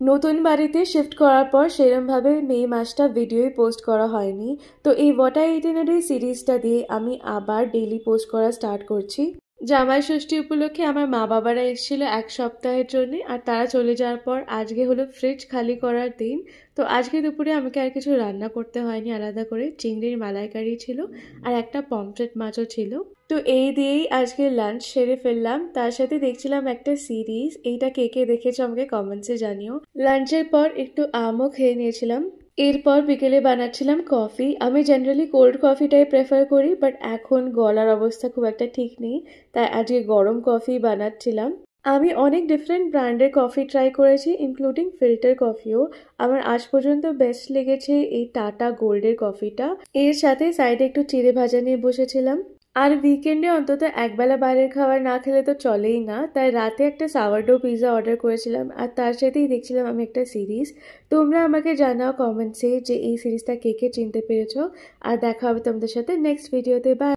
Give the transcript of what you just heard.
নতুন বাড়িতে শিফট করার পর সেরমভাবে মে মাসটা ভিডিওই পোস্ট করা হয়নি। তো এই হোয়াট আই ইটিনারি সিরিজটা দিয়ে আমি আবার ডেইলি পোস্ট করা স্টার্ট করছি। জামাই ষষ্ঠী উপলক্ষে আমার মা বাবারা এসেছিল 1 সপ্তাহের জন্য, আর তারা চলে যাওয়ার পর আজকে হলো ফ্রিজ খালি করার দিন। তো আজকে দুপুরে আমাকে আর কিছু রান্না করতে হয়নি আলাদা করে, চিংড়ির মালাইকারি ছিল আর একটা পমফ্রেট মাছও ছিল। তো এই দিয়েই আজকে লাঞ্চ সেরে ফেললাম। তার সাথে দেখছিলাম একটা সিরিজ, এইটা কে কে দেখেছো আমাকে কমেন্টসে জানিও। লাঞ্চের পর একটু আমও খেয়ে নিয়েছিলাম। এরপর বিকেলে বানাচ্ছিলাম কফি। আমি জেনারেলি কোল্ড কফিটাই প্রেফার করি, বাট এখন গলার অবস্থা খুব একটা ঠিক নেই, তাই আজকে গরম কফি বানাচ্ছিলাম। আমি অনেক ডিফারেন্ট ব্র্যান্ডের কফি ট্রাই করেছি, ইনক্লুডিং ফিল্টার কফিও। আমার আজ পর্যন্ত বেস্ট লেগেছে এই টাটা গোল্ডের কফিটা। এর সাথে সাইডে একটু চিড়ে ভাজা নিয়ে বসেছিলাম। আর উইকেন্ডে অন্তত একবেলা বাইরের খাবার না খেলে তো চলেই না, তাই রাতে একটা সাওয়ারডো পিৎজা অর্ডার করেছিলাম, আর তার সাথেই দেখছিলাম আমি একটা সিরিজ। তোমরা আমাকে জানাও কমেন্টসে যে এই সিরিজটা কে কে চিনতে পেরেছো। আর দেখা হবে তোমাদের সাথে নেক্সট ভিডিওতে। বাই।